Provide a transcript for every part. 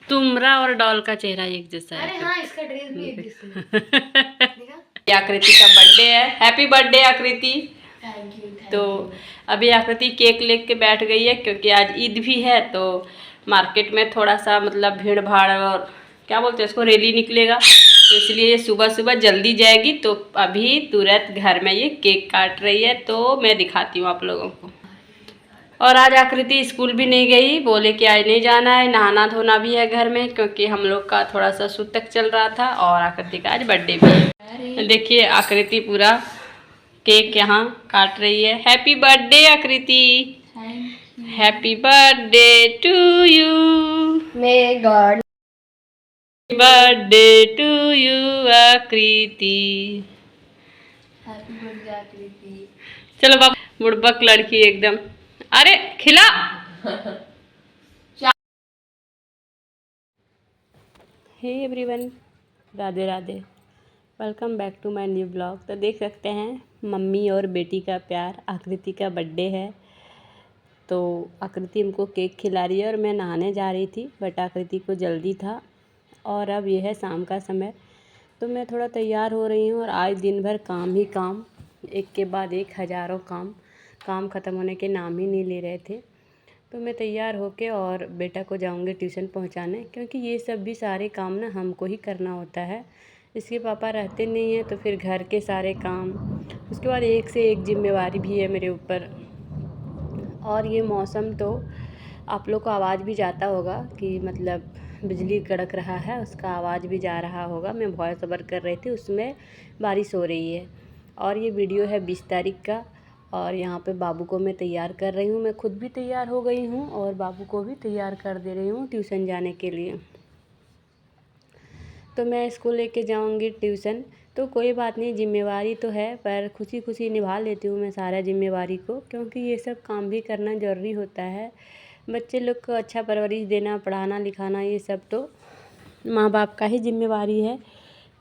तुमरा और डॉल का चेहरा एक जैसा है। अरे हाँ, इसका ड्रेस भी एक जैसा। आकृति का बर्थडे है। हैप्पी बर्थडे आकृति। Thank you. तो अभी आकृति केक लेके बैठ गई है क्योंकि आज ईद भी है, तो मार्केट में थोड़ा सा मतलब भीड़ भाड़ और क्या बोलते हैं इसको, रैली निकलेगा, तो इसलिए सुबह सुबह जल्दी जाएगी। तो अभी तुरंत घर में ये केक काट रही है, तो मैं दिखाती हूँ आप लोगों को। और आज आकृति स्कूल भी नहीं गई, बोले कि आज नहीं जाना है, नहाना धोना भी है घर में क्योंकि हम लोग का थोड़ा सा सूतक चल रहा था और आकृति का आज बर्थडे भी है। देखिए आकृति पूरा केक यहाँ काट रही है। Happy birthday Akriti. Happy birthday to you. May god birthday to you Akriti. Happy birthday Akriti. चलो बाबा, बुड़बक लड़की एकदम। अरे खिला। Hey everyone, Radhe Radhe, welcome back to my new blog. तो देख सकते हैं मम्मी और बेटी का प्यार। आकृति का बर्थडे है तो आकृति हमको केक खिला रही है और मैं नहाने जा रही थी, बट आकृति को जल्दी था और अब यह है शाम का समय, तो मैं थोड़ा तैयार हो रही हूँ। और आज दिन भर काम ही काम, एक के बाद एक हज़ारों काम ख़त्म होने के नाम ही नहीं ले रहे थे। तो मैं तैयार होके और बेटा को जाऊंगी ट्यूशन पहुंचाने, क्योंकि ये सब भी सारे काम ना हमको ही करना होता है। इसके पापा रहते नहीं हैं तो फिर घर के सारे काम, उसके बाद एक से एक जिम्मेवारी भी है मेरे ऊपर। और ये मौसम तो आप लोग को आवाज़ भी जाता होगा कि मतलब बिजली कड़क रहा है, उसका आवाज़ भी जा रहा होगा। मैं वॉइस ओवर कर रही थी, उसमें बारिश हो रही है। और ये वीडियो है 20 तारीख का। और यहाँ पे बाबू को मैं तैयार कर रही हूँ, मैं खुद भी तैयार हो गई हूँ और बाबू को भी तैयार कर दे रही हूँ ट्यूशन जाने के लिए। तो मैं इसको लेके जाऊँगी ट्यूशन, तो कोई बात नहीं, जिम्मेवारी तो है पर खुशी खुशी निभा लेती हूँ मैं सारा जिम्मेवारी को, क्योंकि ये सब काम भी करना ज़रूरी होता है। बच्चे लोग को अच्छा परवरिश देना, पढ़ाना लिखाना, ये सब तो माँ बाप का ही जिम्मेवारी है।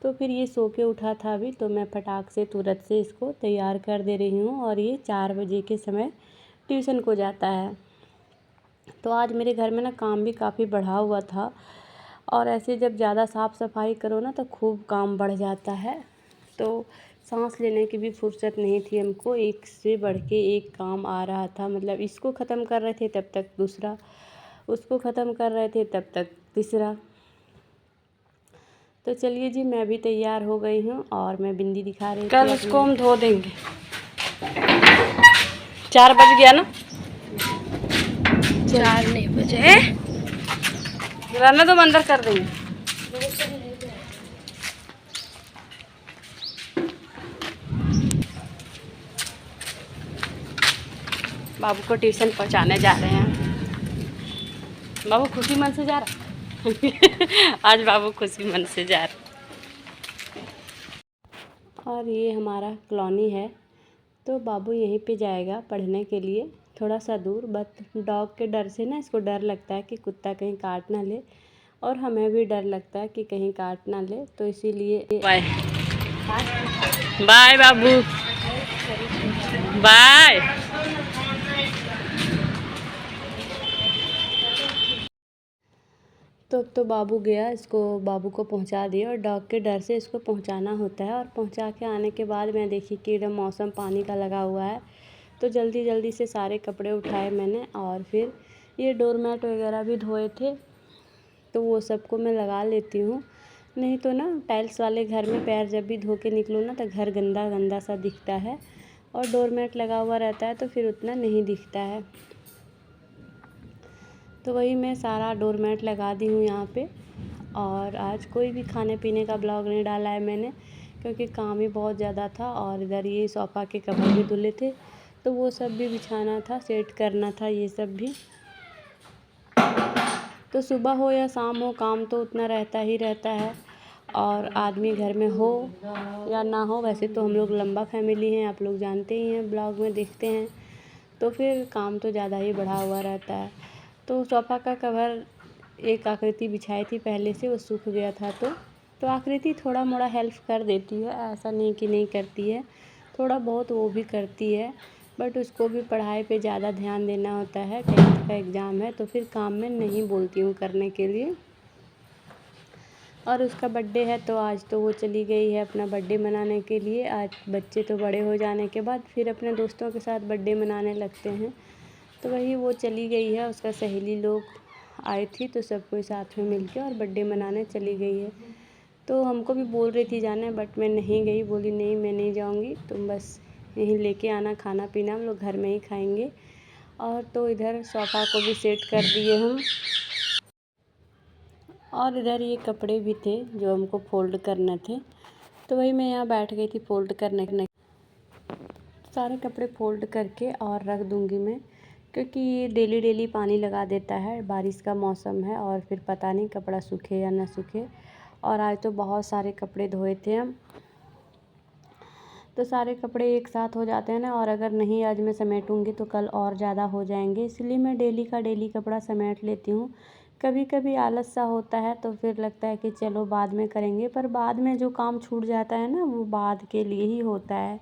तो फिर ये सो के उठा था अभी, तो मैं फटाक से तुरंत से इसको तैयार कर दे रही हूँ और ये 4 बजे के समय ट्यूशन को जाता है। तो आज मेरे घर में ना काम भी काफ़ी बढ़ा हुआ था, और ऐसे जब ज़्यादा साफ़ सफाई करो ना तो खूब काम बढ़ जाता है। तो सांस लेने की भी फुर्सत नहीं थी हमको, एक से बढ़ के एक काम आ रहा था। मतलब इसको ख़त्म कर रहे थे तब तक दूसरा, उसको ख़त्म कर रहे थे तब तक तीसरा। तो चलिए जी, मैं भी तैयार हो गई हूँ और मैं बिंदी दिखा रही थी। कल उसको हम धो देंगे। 4 बज गया ना? 4 नहीं बजे। रहने तो अंदर कर देंगे। बाबू को ट्यूशन पहुँचाने जा रहे हैं। बाबू खुशी मन से जा रहा आज बाबू खुशी मन से जा रहा। और ये हमारा कॉलोनी है, तो बाबू यहीं पे जाएगा पढ़ने के लिए, थोड़ा सा दूर। बट डॉग के डर से ना इसको डर लगता है कि कुत्ता कहीं काट ना ले, और हमें भी डर लगता है कि कहीं काट ना ले, तो इसीलिए बाय बाय बाबू, बाय। तो अब तो बाबू गया, इसको बाबू को पहुंचा दिया, और डॉग के डर से इसको पहुंचाना होता है। और पहुंचा के आने के बाद मैं देखी कि एकदम मौसम पानी का लगा हुआ है, तो जल्दी जल्दी से सारे कपड़े उठाए मैंने, और फिर ये डोरमैट वगैरह भी धोए थे तो वो सबको मैं लगा लेती हूँ। नहीं तो ना टाइल्स वाले घर में पैर जब भी धो के निकलो ना तो घर गंदा गंदा सा दिखता है, और डोरमैट लगा हुआ रहता है तो फिर उतना नहीं दिखता है। तो वही मैं सारा डोरमैट लगा दी हूँ यहाँ पे। और आज कोई भी खाने पीने का ब्लॉग नहीं डाला है मैंने, क्योंकि काम ही बहुत ज़्यादा था। और इधर ये सोफ़ा के कवर भी धुले थे, तो वो सब भी बिछाना था, सेट करना था ये सब भी। तो सुबह हो या शाम हो, काम तो उतना रहता ही रहता है। और आदमी घर में हो या ना हो, वैसे तो हम लोग लंबा फैमिली हैं, आप लोग जानते ही हैं, ब्लॉग में देखते हैं, तो फिर काम तो ज़्यादा ही बढ़ा हुआ रहता है। तो सोफ़ा का कवर एक आकृति बिछाई थी पहले से, वो सूख गया था, तो आकृति थोड़ा मोड़ा हेल्प कर देती है, ऐसा नहीं कि नहीं करती है, थोड़ा बहुत वो भी करती है। बट उसको भी पढ़ाई पे ज़्यादा ध्यान देना होता है, 10th का एग्ज़ाम है, तो फिर काम में नहीं बोलती हूँ करने के लिए। और उसका बर्थडे है तो आज तो वो चली गई है अपना बर्थडे मनाने के लिए। आज बच्चे तो बड़े हो जाने के बाद फिर अपने दोस्तों के साथ बर्थडे मनाने लगते हैं, तो वही वो चली गई है। उसका सहेली लोग आई थी तो सब कोई साथ में मिलके और बर्थडे मनाने चली गई है। तो हमको भी बोल रही थी जाना, बट मैं नहीं गई, बोली नहीं मैं नहीं जाऊँगी, तुम बस यहीं लेके आना, खाना पीना हम लोग घर में ही खाएंगे। और तो इधर सोफ़ा को भी सेट कर दिए हम, और इधर ये कपड़े भी थे जो हमको फ़ोल्ड करने थे, तो वही मैं यहाँ बैठ गई थी फ़ोल्ड करने। सारे कपड़े फ़ोल्ड करके और रख दूँगी मैं, क्योंकि ये डेली डेली पानी लगा देता है, बारिश का मौसम है और फिर पता नहीं कपड़ा सूखे या ना सूखे। और आज तो बहुत सारे कपड़े धोए थे हम, तो सारे कपड़े एक साथ हो जाते हैं ना, और अगर नहीं आज मैं समेटूँगी तो कल और ज़्यादा हो जाएंगे, इसलिए मैं डेली का डेली कपड़ा समेट लेती हूँ। कभी कभी आलस सा होता है तो फिर लगता है कि चलो बाद में करेंगे, पर बाद में जो काम छूट जाता है ना वो बाद के लिए ही होता है।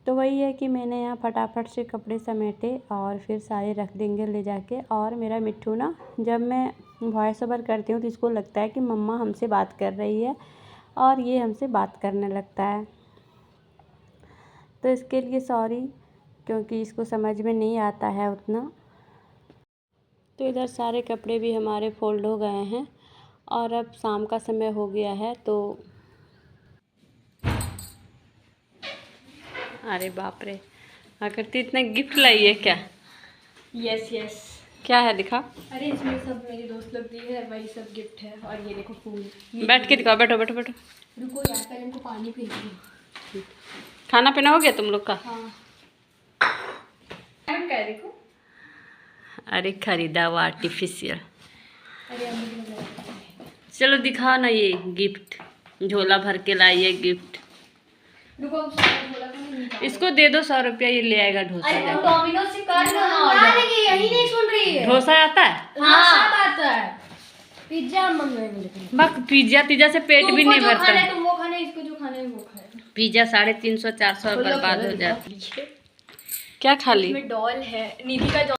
तो वही है कि मैंने यहाँ फटाफट से कपड़े समेटे और फिर सारे रख देंगे ले जाके। और मेरा मिट्ठू ना, जब मैं वॉइस ओवर करती हूँ तो इसको लगता है कि मम्मा हमसे बात कर रही है, और ये हमसे बात करने लगता है, तो इसके लिए सॉरी, क्योंकि इसको समझ में नहीं आता है उतना। तो इधर सारे कपड़े भी हमारे फ़ोल्ड हो गए हैं और अब शाम का समय हो गया है। तो अरे बाप रे, आकृति इतना गिफ्ट लाई है क्या? Yes yes. क्या है दिखा? अरे इसमें सब मेरी दोस्त लोग दी है, वही सब गिफ्ट है। और ये देखो फूल। बैठ के दिखाओ, बैठो बैठो बैठो। रुको यार, पहले इनको पानी पी लूँ। खाना पीना हो गया तुम लोग का? हाँ। क्या देखो? अरे खरीदा हुआ आर्टिफिशियल। अरे चलो दिखाओ ना ये गिफ्ट, झोला भर के लाई है गिफ्ट। रुको, इसको दे दो 100 रुपया, ये ले आएगा डोसा। अरे डोमिनोज से कर दो ना ऑर्डर। यही नहीं सुन रही है। डोसा आता है? हाँ सब आता है। पिज्जा मंगवाएंगे। बस पिज्जा तिज्जा से पेट भी नहीं भरता। तुम वो खाना, इसको जो खाना है वो खाए। पिज्जा 350-400 बर्बाद हो जाता है। क्या खा ली? इसमें डॉल है, निधि का डॉल।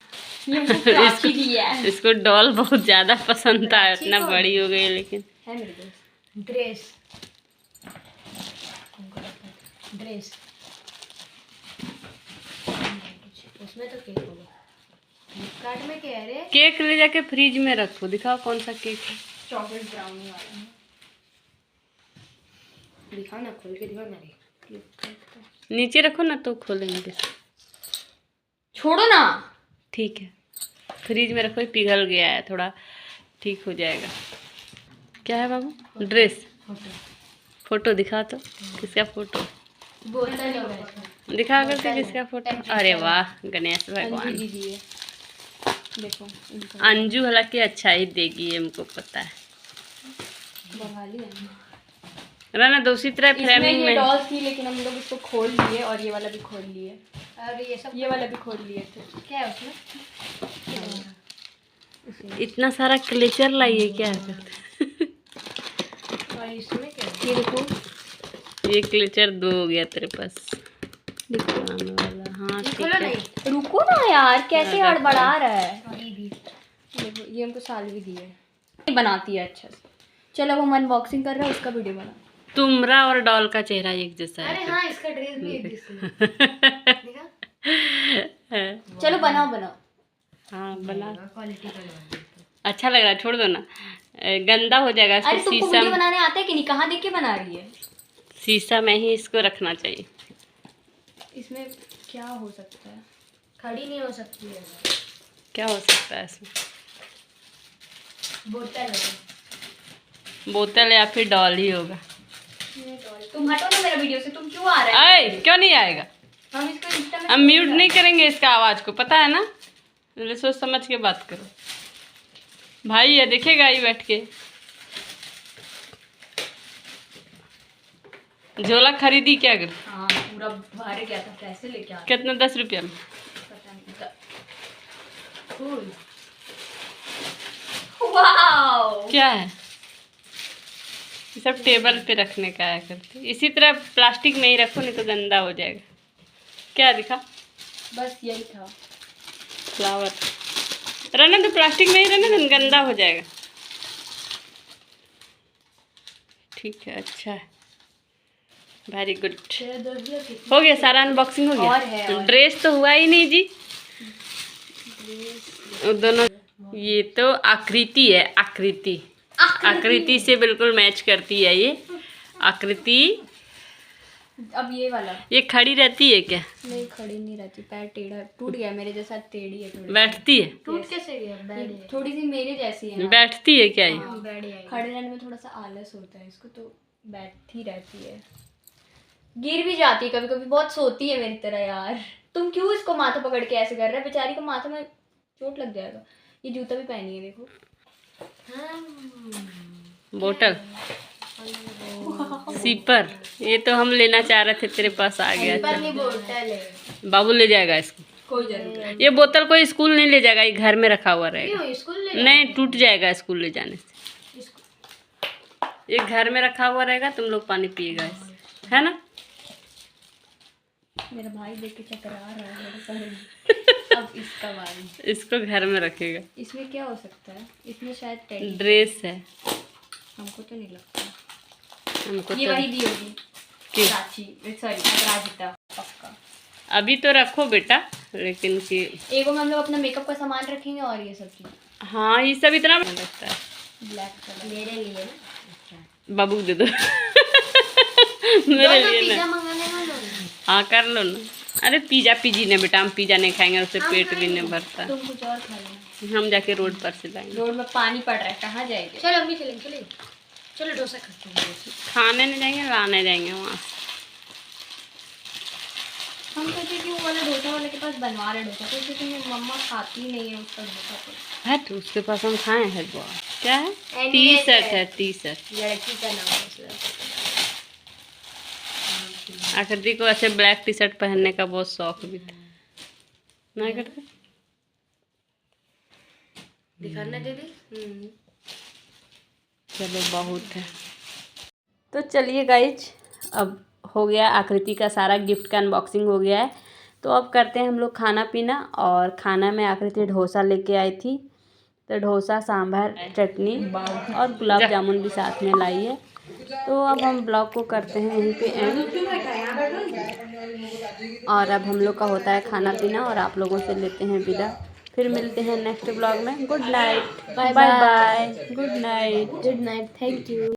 इसको डॉल बहुत ज्यादा पसंद था, इतना बड़ी हो गई लेकिन है मेरे दोस्त। ड्रेस ड्रेस उसमें तो केक होगा। फ्लिपकार्ट में कह रहे केक ले जाके फ्रिज में रखो, दिखाओ कौन सा केक है। चॉकलेट ब्राउनी वाला है। दिखाओ ना, खोल के दिखाओ ना। नीचे रखो ना तो खोलेंगे। छोड़ो ना। ठीक है, फ्रिज में रखो, पिघल गया है थोड़ा, ठीक हो जाएगा। क्या है बाबू? ड्रेस फोटो दिखा तो, किसका फोटो? दिखा करके किसका फोटो? अरे वाह, गणेश भगवान। देखो अंजू हालांकि अच्छा ही देगी, हमको पता है। रहना दो, उसी तरह फ्रेमिंग में डॉल थी, लेकिन हम लोग इसको खोल लिए और ये वाला भी खोल लिए। और ये वाला भी खोल लिए थे। क्या है उसमें? इतना सारा क्लेचर लाइए क्या? और इसमें क्या है? ये देखो, ये क्लेचर 2 हो गया तेरे पास दिखाने वाला। हाँ ठीक है, रुको ना यार, कैसे हड़बड़ा रहा है। देखो ये हमको साल भी दी है, बनाती है अच्छा से। चलो अब हम अनबॉक्सिंग कर रहे हैं, उसका वीडियो बना। तुमरा और डॉल का चेहरा एक जैसा है। अरे हाँ, इसका ड्रेस भी एक जैसा है। चलो बनाओ बनाओ। हाँ बना, अच्छा लग रहा है, छोड़ दो ना, गंदा हो जाएगा। अरे तुमको वीडियो बनाने आता है कि नहीं? कहाँ देख के बना रही है? शीशा में ही इसको रखना चाहिए। इसमें क्या हो सकता है? खड़ी नहीं हो सकती है। क्या हो सकता है इसमें? बोतल है। बोतल या फिर डॉल ही होगा। तुम हटो ना मेरा वीडियो से, तुम क्यों आ रहे हो? क्यों नहीं आएगा? हम इसको इंस्टा में हम म्यूट नहीं करेंगे इसका आवाज को, पता है ना? सोच समझ के बात करो। भाई ये देखेगा ही बैठ के। झोला खरीदी क्या कर? हाँ पूरा बाहर गया था, कैसे लेके आ? कितना? 10 रुपया में? वाओ, क्या है? ये सब टेबल पे रखने का है करते। इसी तरह प्लास्टिक में ही रखो, नहीं तो गंदा हो जाएगा। क्या दिखा? बस यही था। फ्लावर रहने तो, प्लास्टिक में ही रहने तो, गंदा हो जाएगा। ठीक है, अच्छा है, वेरी गुड। हो गया सारा अनबॉक्सिंग हो गया। ड्रेस तो हुआ ही नहीं जी, दोनों। ये तो आकृति है, आकृति आकृति से बिल्कुल मैच करती है ये आकृति। अब ये वाला, ये खड़ी रहती है क्या? नहीं खड़ी नहीं रहती, पैर टेढ़ा टूट गया मेरे जैसा, टेढ़ी है थोड़ी। बैठती है? टूट कैसे गया? थोड़ी सी मेरे जैसी है। बैठती है क्या ये? खड़े रहने में थोड़ा सा आलस होता है इसको, तो बैठती रहती है। गिर भी जाती है कभी कभी, बहुत सोती है मेरी तरह यार। तुम क्यों इसको माथा पकड़ के ऐसे कर रहे हो? बेचारी को माथा में चोट लग जाएगा। ये जूता भी पहनी है देखो। बोतल सीपर, ये तो हम लेना चाह रहे थे, तेरे पास आ गया। बोतल है, बाबू ले जाएगा इसको। कोई जरूरत नहीं। ये बोतल कोई स्कूल नहीं ले जाएगा, ये घर में रखा हुआ रहेगा। क्यों स्कूल ले? नहीं, टूट जाएगा स्कूल ले जाने से। ये घर में रखा हुआ रहेगा, तुम लोग पानी पिएगा इससे, है ना? मेरा भाई देख के चकरा रहा है मेरे सर में। अब इसका बारी, इसको घर में रखेगा। इसमें क्या हो सकता है? इसमें शायद टेडी ड्रेस है, हमको तो नहीं लगता। हमको ये तो वही दी होगी प्राची, सॉरी अपराजिता, पक्का। अभी तो रखो बेटा, लेकिन कि एगो में हम लोग अपना मेकअप का सामान रखेंगे और ये सब चीज। हाँ, ये सब इतना लगता है। ब्लैक कलर मेरे लिए ना, बाबू दे दो। मेरे लिए पिज्जा ना। मंगाने वाला। हाँ कर लो ना। अरे पिज्जा पीजी ने बेटा, हम पिज्जा नहीं खाएंगे, उससे पेट भी नहीं भरता। तुम कुछ और खा लेना। हम जाके रोड पर से लाएंगे। रोड में पानी पड़ रहा है, कहाँ जाएंगे? चलो अम्मी चलेंगे, चलेंगे। चलो डोसा खाते हैं। खाने नहीं जाएंगे, लाने जाएंगे वहाँ से। हम सोचे कि वो वाला डोसा वाले के पास बनवा रहे डोसा, तो क्योंकि मेरी मम्मा खाती नहीं है उसका डोसा। तो है तो उसके पास हम खाए हैं बहुत। क्या है? टी शर्ट है, टी शर्ट। लड़की का नाम है। आकृति को ऐसे ब्लैक टी शर्ट पहनने का बहुत शौक भी था, नहीं करते? दिखाना दीदी। चलो बहुत है। तो चलिए गाइज, अब हो गया आकृति का सारा गिफ्ट का अनबॉक्सिंग हो गया है। तो अब करते हैं हम लोग खाना पीना। और खाना में आकृति डोसा लेके आई थी, तो डोसा, सांभर, चटनी और गुलाब जामुन भी साथ में लाई है। तो अब हम ब्लॉग को करते हैं यहीं पे एंड। और अब हम लोग का होता है खाना पीना और आप लोगों से लेते हैं विदा। फिर मिलते हैं नेक्स्ट ब्लॉग में। Good night, bye bye, good night, good night, thank you.